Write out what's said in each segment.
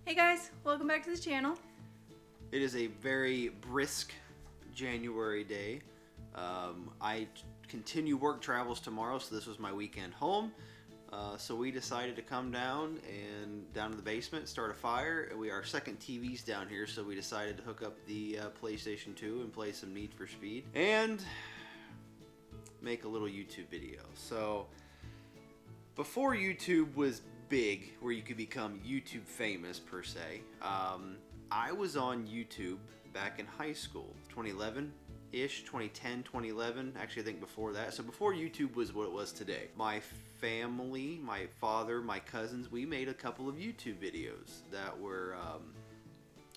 Hey guys, welcome back to the channel. It is a very brisk January day. I continue work travels tomorrow, so this was my weekend home. So we decided to come down to the basement, start a fire. And our second TV's down here, so we decided to hook up the PlayStation 2 and play some Need for Speed and make a little YouTube video. So before YouTube was big, where you could become YouTube famous per se, I was on YouTube back in high school, 2011-ish, 2010, 2011, actually I think before that. So before YouTube was what it was today. My family, my father, my cousins, we made a couple of YouTube videos that were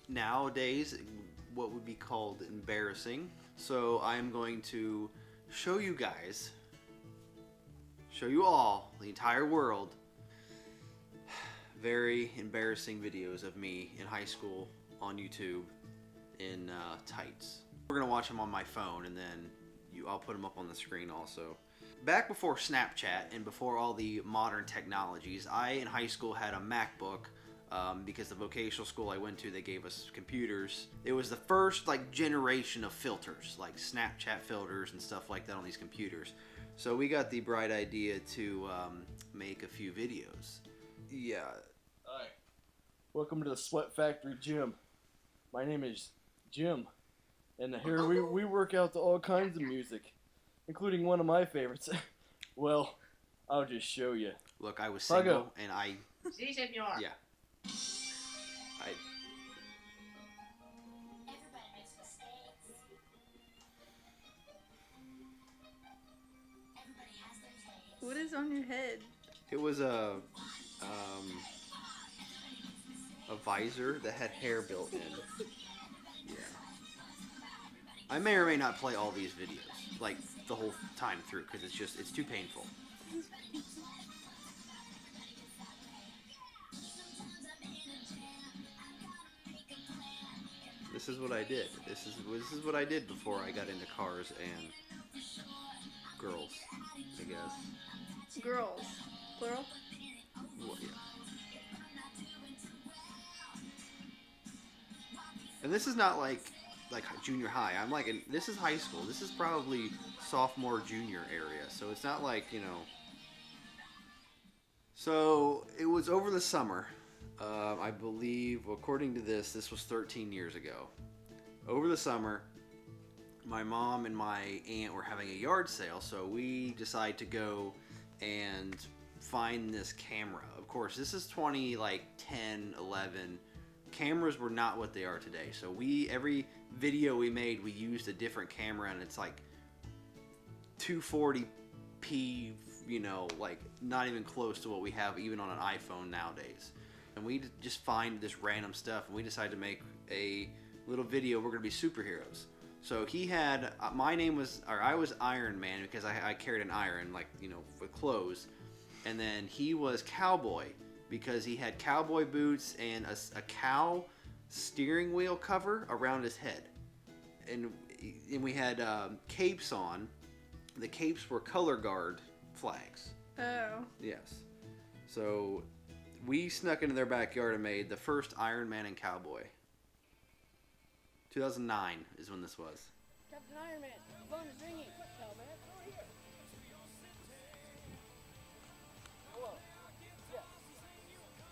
nowadays what would be called embarrassing. So I'm going to show you guys, show you all, the entire world, very embarrassing videos of me in high school on YouTube in tights. We're gonna watch them on my phone, and then I'll put them up on the screen also. Back before Snapchat and before all the modern technologies, I in high school had a MacBook because the vocational school I went to, they gave us computers. It was the first generation of filters, like Snapchat filters and stuff like that on these computers. So we got the bright idea to make a few videos. Yeah. Hi. Welcome to the Sweat Factory Gym. My name is Jim, and here we work out to all kinds of music, including one of my favorites. Well, I'll just show you. Look, I was single, and I... Si, senor. Yeah. Everybody makes mistakes. Everybody has their days. What is on your head? It was a visor that had hair built in. Yeah. I may or may not play all these videos, like the whole time through, because it's too painful. This is what I did. This is what I did before I got into cars and girls, I guess. Girls. Plural? Well, yeah. And this is not like junior high. This is high school. This is probably sophomore, junior area. So it's not like, you know. So it was over the summer. I believe, according to this was 13 years ago. Over the summer, my mom and my aunt were having a yard sale, so we decided to go and find this camera. Of course, this is 10, 11. Cameras were not what they are today. So every video we made, we used a different camera, and it's like 240p, you know, not even close to what we have even on an iPhone nowadays. And we just find this random stuff, and we decided to make a little video. We're gonna be superheroes. So he had, I was Ironman because I carried an iron, with clothes. And then he was cowboy because he had cowboy boots and a cow steering wheel cover around his head. And we had capes on. The capes were color guard flags. Oh. Yes. So we snuck into their backyard and made the first Iron Man and cowboy. 2009 is when this was. Captain Iron Man, the phone is ringing. Cowman, over here. Hello. Yes.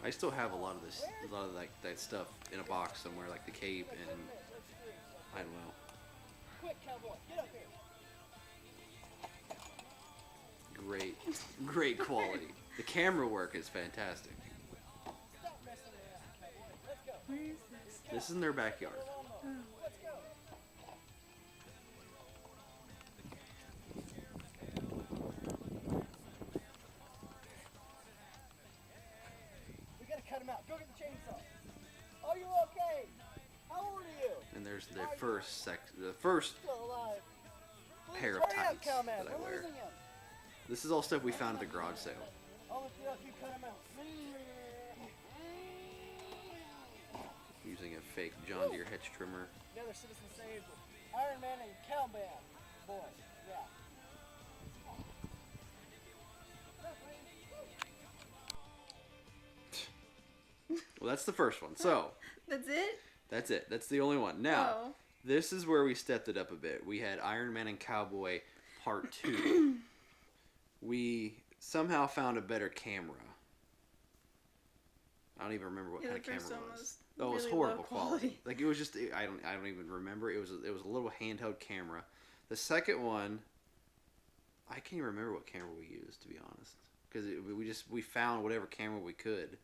I still have a lot of that stuff in a box somewhere, like the cape and I don't know. Quick, cowboy, get up here. Great quality. The camera work is fantastic. Stop messing around, cowboy. Let's go. Where is this? This is in their backyard. Let's go. We gotta cut him out. Go get the chainsaw. Are you okay? How old are you? And there's the first Still alive. Please pair of hurry up, tights cowman. that I We're wear. losing him. This is all stuff we found at the garage sale. I'll lift you up. You cut him out. Using a fake John Deere hedge trimmer. Another citizen saved. Iron Man and Cowman. Boy, yeah. Well, that's the first one. So That's it? that's it. That's the only one. Now, Oh. this is where we stepped it up a bit. We had Iron Man and Cowboy Part 2. We somehow found a better camera. I don't even remember what Yeah, kind the of first camera one it was. was Oh, it was really horrible low quality. Like it was just I don't even remember. It was a little handheld camera. The second one, I can't even remember what camera we used, to be honest, because we found whatever camera we could.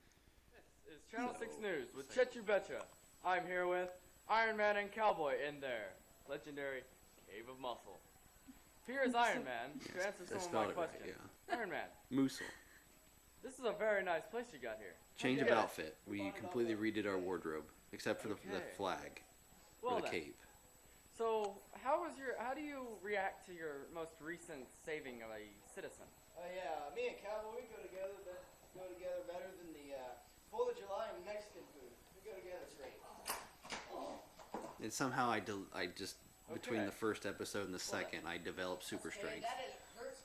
This is Channel 6 News with Chet You Betcha. I'm here with Iron Man and Cowboy in their legendary Cave of Muscle. Here is Iron Man to Yes, answer I some of my spelled it right, questions. yeah. Iron Man, Musil. this is a very nice place you got here. Change of Yeah. outfit. We completely redid our wardrobe, except for the Okay. flag Well or the then. cape. So, how do you react to your most recent saving of a citizen? Yeah, me and Cowboy, we go together better than the 4th of July and Mexican food. We go together great. And somehow I just between Okay. the first episode and the second, I developed super Hey, strength. that didn't hurt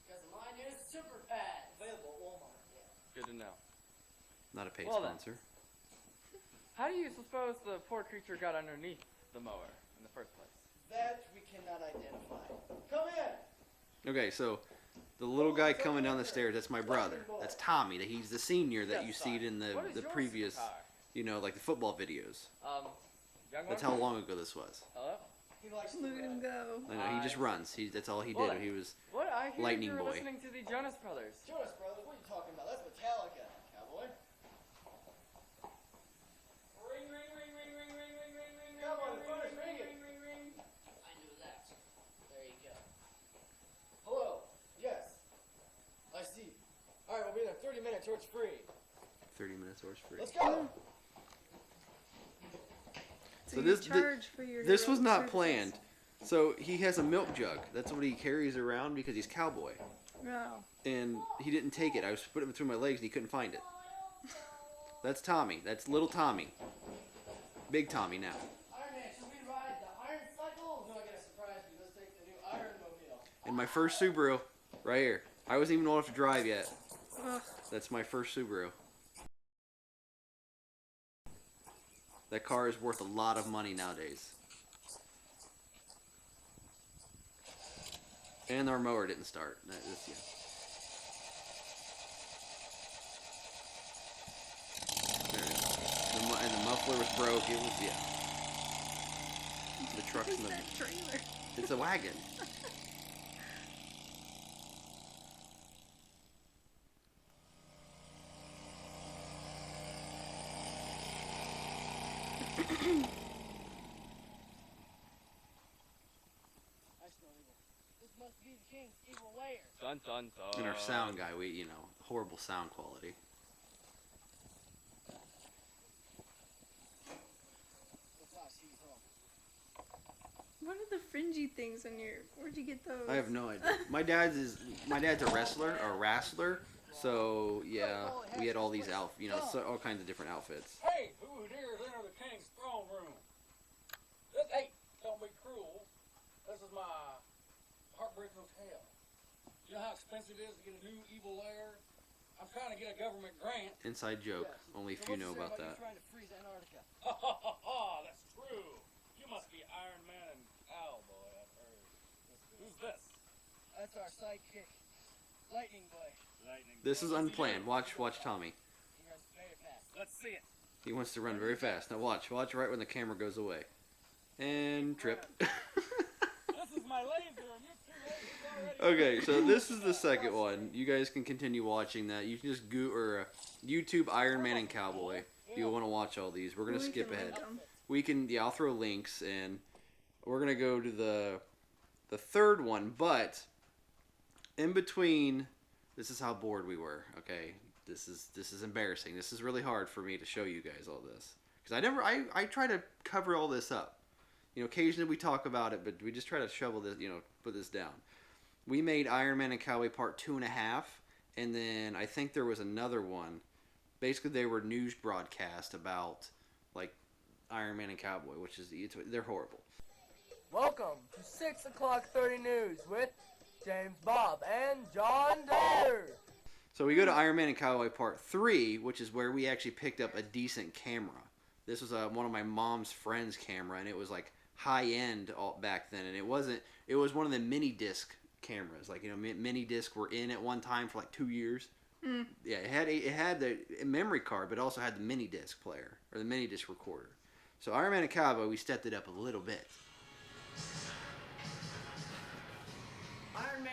because mine is super pads. Available at Walmart. Yeah. Good to know. Not a paid Well then. sponsor. How do you suppose the poor creature got underneath the mower in the first place? That we cannot identify. Come in. Okay, so the little guy coming down the stairs, that's my brother. That's Tommy. He's the senior that Yes, you see in What is the your previous, superpower? like the football videos. Young That's one? how long ago this was. Hello? He likes to Look at him go. I know, he just runs. That's all he Well, did. He was What? I hear Lightning you're boy. listening to the Jonas Brothers. Jonas Brothers, what are you talking about? That's Metallica, Cowboy. Ring, ring, ring, ring, ring, ring, ring, ring, ring, Come on, the phone is ringing. ring, ring. I knew that. There you go. Hello. Yes. I see. All right, we'll be there in 30 minutes or it's free. 30 minutes or it's free. Let's go. So you this charge for your this was heroic not services. planned. So he has a milk jug. That's what he carries around because he's cowboy. Wow. And he didn't take it. I was putting it between my legs and he couldn't find it. That's Tommy. That's little Tommy. Big Tommy now. Iron Man, should we ride the Iron Cycle? No, I got a surprise for you. Let's take the new Iron Mobile. And my first Subaru, right here. I wasn't even old enough to drive yet. Ugh. That's my first Subaru. That car is worth a lot of money nowadays. And our mower didn't start. That is, yeah. There it is. And the muffler was broke. It was, yeah. The truck's What's in the... that trailer? It's a wagon. I smell evil. This must be the king's evil lair. Dun dun dun. And our sound guy, horrible sound quality. What's I see from? What are the fringy things on your? Where'd you get those? I have no idea. My dad's a wrestler, so yeah, we had all these all kinds of different outfits. Hey, who dares enter the king's throne room? Hey, don't be cruel. This is my heartbreaking hotel. You know how expensive it is to get a new evil lair? I'm trying to get a government grant. Inside joke. Only few know about that. Trying to freeze Antarctica. Ha ha ha ha, that's true. You must be Iron Man and Cowboy, I've heard. Who's this? That's our sidekick, Lightning Boy. Lightning. This is Boy. unplanned. Watch Tommy. He runs very fast. Let's see it. He wants to run very fast. Now watch right when the camera goes away. And trip. This is my laser, and you're too late already. Okay, so this is the second one. You guys can continue watching that. You can just YouTube Iron Man and Cowboy. If you want to watch all these, we're gonna We skip can link ahead. 'em. We can, I'll throw links, and we're gonna go to the third one. But in between, this is how bored we were. Okay, this is embarrassing. This is really hard for me to show you guys all this because I try to cover all this up. Occasionally we talk about it, but we just try to shovel this, put this down. We made Iron Man and Cowboy Part 2.5, and then I think there was another one. Basically, they were news broadcast about like Iron Man and Cowboy, which is they're horrible. Welcome to 6 o'clock 30 News with James Bob and John Deere. So we go to Iron Man and Cowboy Part 3, which is where we actually picked up a decent camera. This was one of my mom's friend's camera, and it was like high end back then, and it was one of the mini disc cameras. Like, you know, mini disc were in at one time for like 2 years. Mm. Yeah, it had the memory card, but it also had the mini disc player or the mini disc recorder. So Iron Man and Cowboy, we stepped it up a little bit. Iron Man,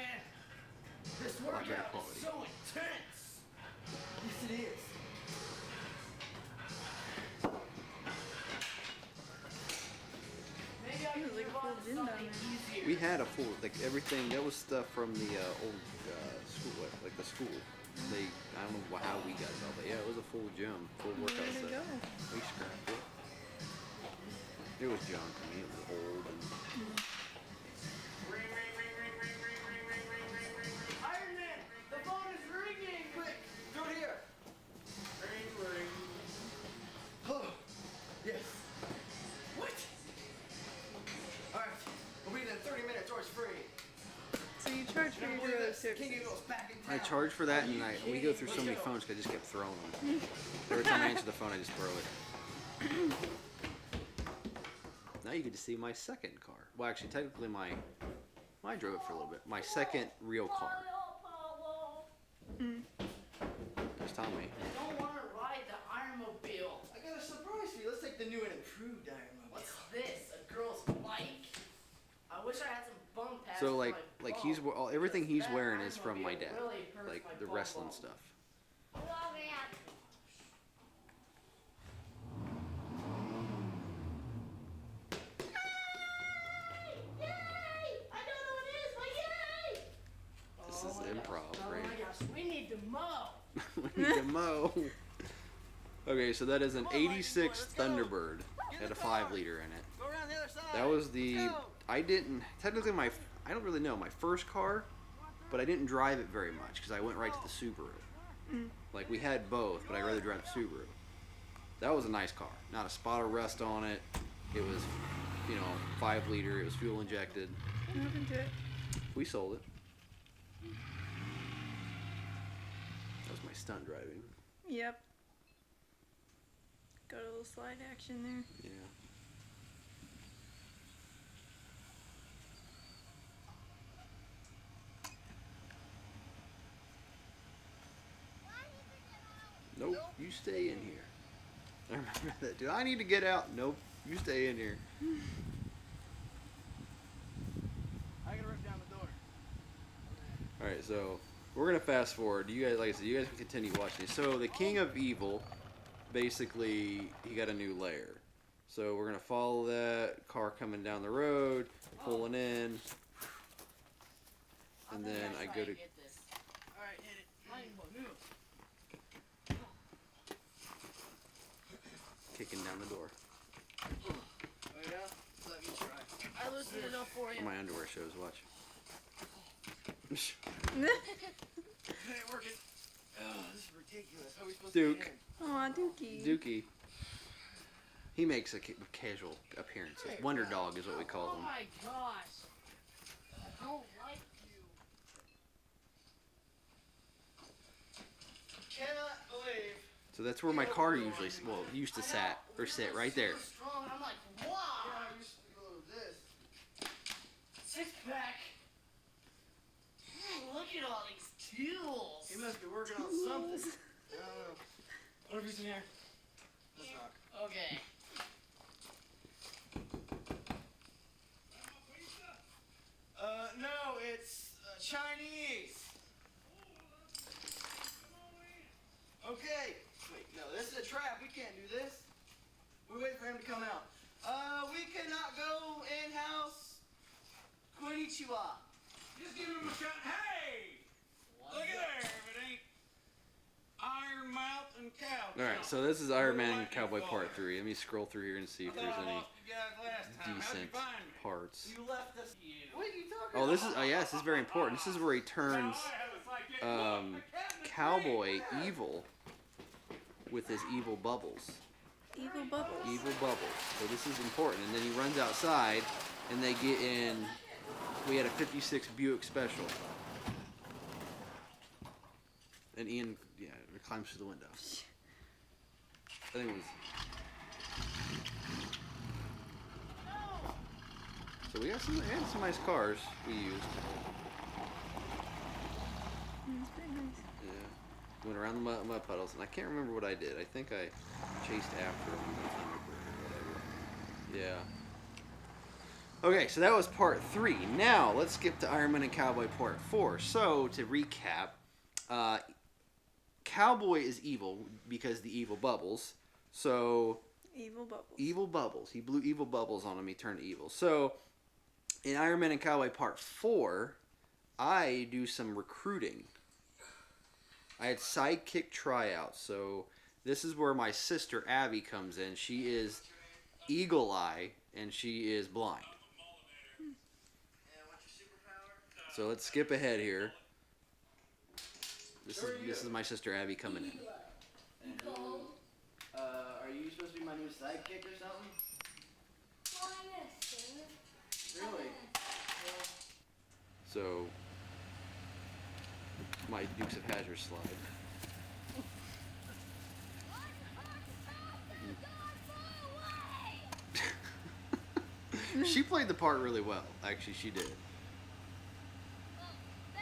this Lot better workout quality. is so intense. Yes, it is. Maybe I It was can like a move on full to gym down something there. easier. We had a full, like everything, that was stuff from the old school, like the school. I don't know how we got it all, but yeah, it was a full gym, full workout Way to set. go. We scrapped it. It was junk. I mean, it was old and Iron Man, the phone is ringing. Quick, do it here. Ring, ring. Oh, yes. What? All right, we'll be there in 30 minutes or it's free. So you charge for Can you your believe road this? King services. Eagle's back in I town. charged for that, and Are you we go kidding? through so Let's many go. phones because I just kept throwing them. Every time I answer the phone, I just throw it. Now you get to see my second car. Well, actually, technically, I drove it for a little bit. My second real car. Mm. There's Tommy. I don't want to ride the Ironmobile. I got a surprise for you. Let's take the new and improved Ironmobile. What's this? A girl's bike? I wish I had some bum pads. So for like my he's bum. everything he's That wearing is from my Ironmobile dad, really hurts like my the bum wrestling bone. stuff. This is improv, Oh right? my gosh, we need to mow. We need to mow. Okay, so that is an 86 Thunderbird. It had a 5-liter in it. Go around the other side. That was I don't really know, my first car, but I didn't drive it very much because I went right to the Subaru. Like, we had both, but I'd rather drive the Subaru. That was a nice car. Not a spot of rust on it. It was, 5-liter. It was fuel injected. What happened to it? We sold it. That was my stunt driving. Yep. Got a little slide action there. Yeah. Nope, you stay in here. I remember that. Do I need to get out? Nope, you stay in here. I gotta rip down the door. Alright, so we're gonna fast forward. You guys, like I said, you guys can continue watching. So the King of Evil, basically, he got a new lair. So we're gonna follow that car coming down the road, pulling in, and then I go to. Alright, hit it. Move. Kicking down the door. Oh yeah? Let me try. I loosened it up for you. My underwear shows. Watch. It ain't working. Oh, this is ridiculous. How are we supposed Duke. to get Aw, Dookie. Dookie. He makes a casual appearance. Wonder Dog is what we in? call Oh him. my gosh. I don't like you. Cannot believe. So that's where my car usually, used to sit right there. So strong. I'm like, wow. Yeah, I used to go to this. Six pack. Look at all these tools. He must be working on something. I don't know. Whatever's in here. Let's rock. Okay. No, it's Chinese. Okay. Wait, no, this is a trap. We can't do this. We wait for him to come out. We cannot go in-house. Konnichiwa. Just give him a shot. Hey! Look at there. If it ain't Iron Mouth and Cow. Alright, so this is Iron Man and Cowboy Part 3. Let me scroll through here and see if there's any decent parts. You left us. What are you talking Oh, about? this is, yes, this is very important. This is where he turns Cowboy evil with his evil bubbles. Evil bubbles. Evil bubbles. So this is important. And then he runs outside, and they get in. We had a '56 Buick Special, And Ian, climbs through the window. I think it was. So we got some nice cars we used. It's pretty nice. Yeah. Went around the mud puddles, and I can't remember what I did. I think I chased after him with a Thunderbird or whatever. Yeah. Okay, so that was part 3. Now, let's skip to Ironman and Cowboy part 4. So, to recap, Cowboy is evil because the evil bubbles. So... Evil bubbles. Evil bubbles. He blew evil bubbles on him. He turned evil. So, in Iron Man and Cowboy Part 4, I do some recruiting. I had sidekick tryouts. So, this is where my sister Abby comes in. She is Eagle Eye, and she is blind. So, let's skip ahead here. This is my sister Abby coming in. And who, are you supposed to be my new sidekick or something? Really? So, my Dukes of Hazzard slide. She played the part really well. Actually, she did.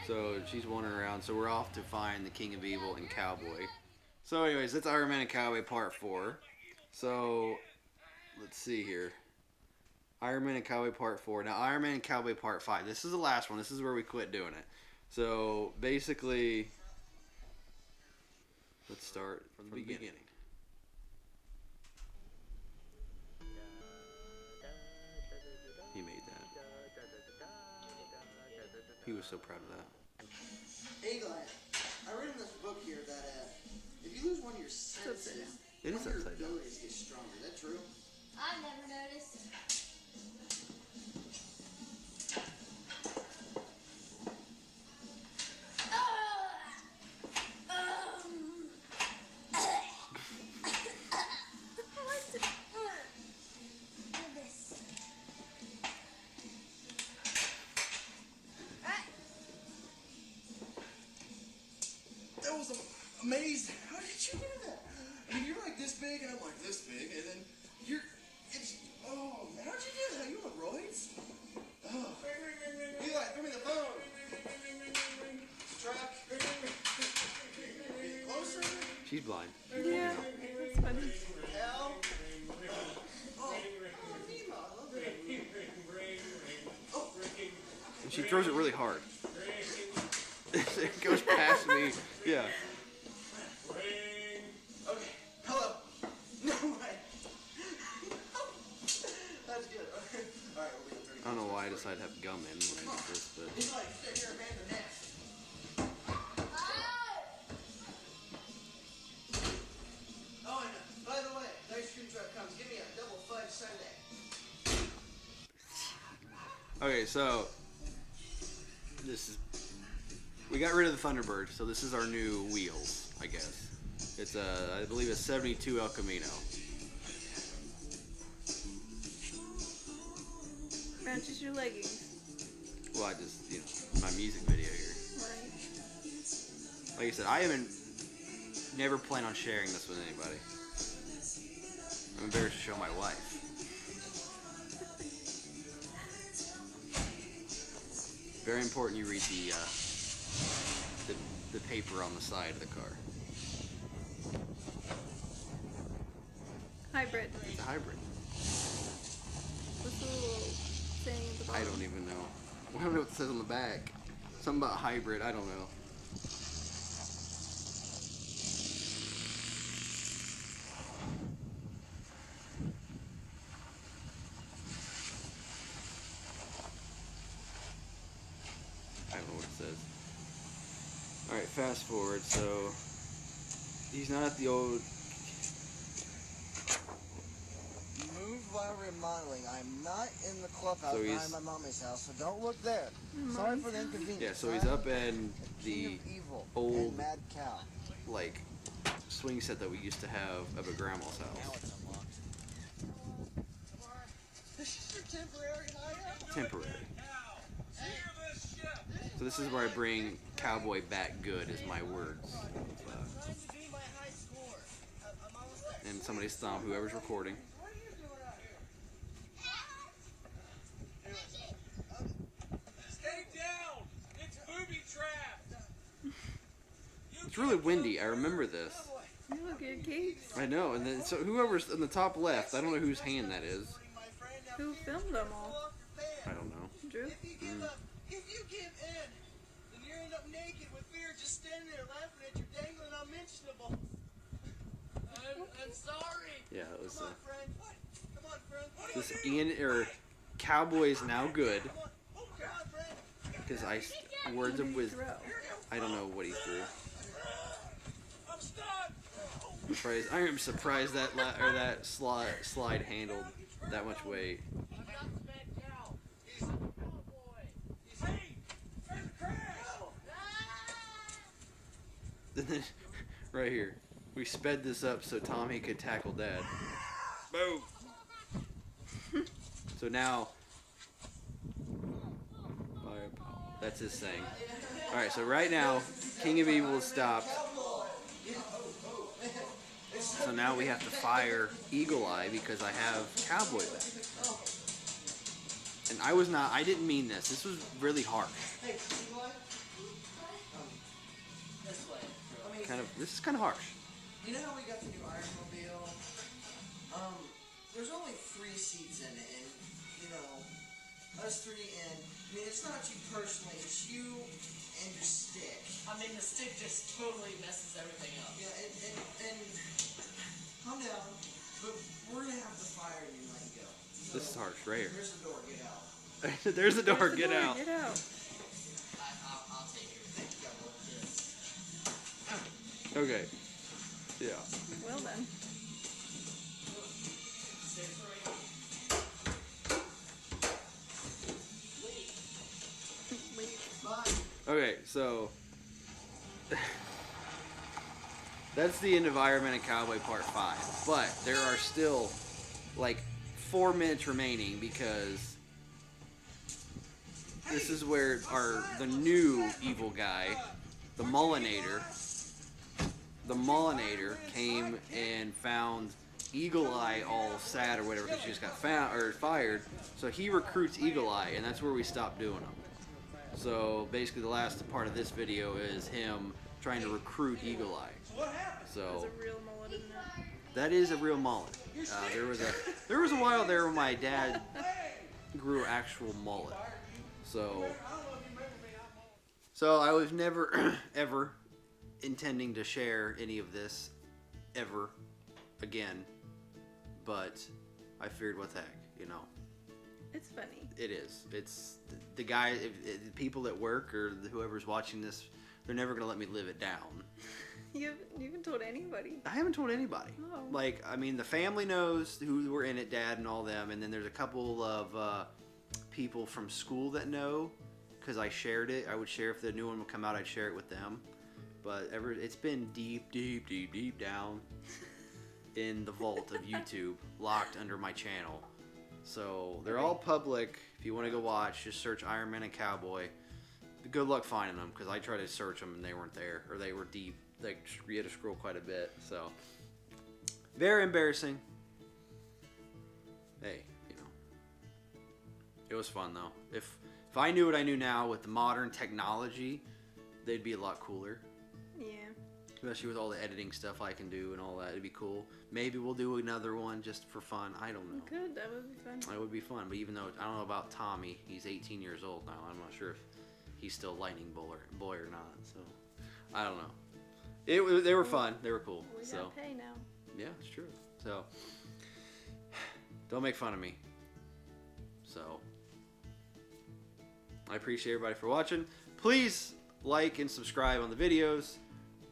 So, she's wandering around. So, we're off to find the King of Evil and Cowboy. So, anyways, that's Iron Man and Cowboy Part 4. So, let's see here. Iron Man and Cowboy Part 4. Now, Iron Man and Cowboy Part 5. This is the last one. This is where we quit doing it. So, basically, let's start from the beginning. He made that. He was so proud of that. Hey, Glenn, I read in this book here that if you lose one of your senses, It is one of your upside down. abilities get stronger. Is that true? I've never noticed. That was amazing. How did you do that? I mean, you're like this big, and I'm like this big, and then oh, man, how'd you do that? You on roids? Oh. Eli, give me the phone. Truck. Get closer. She's blind. Yeah, that's funny. Hell. Oh, Nemo, I love it. Oh. And she throws it really hard. It goes past me. Yeah. Okay, hello. No way. That's good. Okay. All right, we'll be 30 I don't know why I decided to have gum in when I did this, but He's like, sit here, man, the nest. Oh, and by the way, the ice cream truck comes. Give me a double fudge sundae. okay. So this is we got rid of the Thunderbird, so this is our new wheels, I guess. It's I believe a 72 El Camino. Matches your leggings. Well, I just my music video here. Right. Like I said, I never plan on sharing this with anybody. I'm embarrassed to show my wife. Very important you read the paper on the side of the car. Hybrid. It's a hybrid. What's the little saying at the bottom? I don't even know. I don't know what it says on the back. Something about hybrid. I don't know. I don't know what it says. Alright, fast forward. So, he's not at the old... Move while remodeling. I'm not in the clubhouse So he's- behind my mommy's house, so don't look there. Sorry for the inconvenience. Yeah, so he's up in King the of evil old- and mad cow. like swing set that we used to have up at Grandma's Now house. it's unlocked. This is your temporary hideout? Temporary. Steer this ship. So this is where I bring cowboy back good, is my words. And somebody's thumb, whoever's recording. Stay down! It's booby trapped! It's really windy. I remember this. You look at Gates. I know. And then so whoever's in the top left, I don't know whose hand that is. Who filmed them all? I don't know. Drew? If you give up, if you give in, then you end up naked with fear just standing there laughing at your dangling unmentionable. I'm sorry. Yeah, it was. Come on, friend. Come on, friend. What This Cowboy's now good. Come on. Oh, come on, friend. Because words of wisdom. I don't know what he threw. I'm stuck! I am surprised that that slide handled that much weight. I'm not the bad cow. He's a cowboy. Hey! There's a crash! And then, right here, we sped this up so Tommy could tackle Dad. Boom! So now, that's his saying. Alright, so right now, King of Evil is stopped. So now we have to fire Eagle Eye because I have Cowboy back. And I didn't mean this. This was really harsh. This is kind of harsh. You know how we got the new Ironmobile? There's only 3 seats in it, and, you know, us 3, and, I mean, it's not you personally, it's you and your stick. I mean, the stick just totally messes everything up. Yeah, and calm down, but we're gonna have to fire you and let you go. So, This is harsh, right here. There's the door, get out. There's the door, get out. Get out. I'll take it. Thank you, God, yes. Okay. Yeah. Well then. Leave. Bye. Okay, so that's the end of Iron Man and Cowboy Part 5. But there are still like 4 minutes remaining because this is where the new evil guy, the Mullinator came and found Eagle Eye all sad or whatever because she just got fired. So he recruits Eagle Eye, and that's where we stopped doing them. So basically, the last part of this video is him trying to recruit Eagle Eye. That's So a real mullet, isn't it? that is a real mullet. There was a while there where my dad grew actual mullet. So I was never ever intending to share any of this ever again, but I figured what the heck, you know. It's funny. It is. It's the guy, the people at work or whoever's watching this, they're never gonna let me live it down. You haven't told anybody. I haven't told anybody. Oh. Like, I mean, the family knows who were in it, Dad and all them, and then there's a couple of people from school that know, because I shared it. I would share if the new one would come out. I'd share it with them. But it's been deep down in the vault of YouTube, locked under my channel. So they're all public. If you want to go watch, just search Iron Man and Cowboy. Good luck finding them, because I tried to search them and they weren't there, or they were deep. Like, you had to scroll quite a bit. So very embarrassing. Hey, you know, it was fun though. If I knew what I knew now with the modern technology, they'd be a lot cooler. Yeah. Especially with all the editing stuff I can do and all that. It'd be cool. Maybe we'll do another one just for fun. I don't know. Good. That would be fun. It would be fun. But even though, I don't know about Tommy. He's 18 years old now. I'm not sure if he's still lightning boy or not. So, I don't know. They were fun. They were cool. We So, gotta pay now. yeah, it's true. So, don't make fun of me. So, I appreciate everybody for watching. Please like and subscribe on the videos.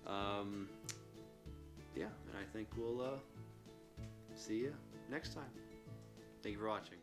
Yeah, and I think we'll see you next time. Thank you for watching.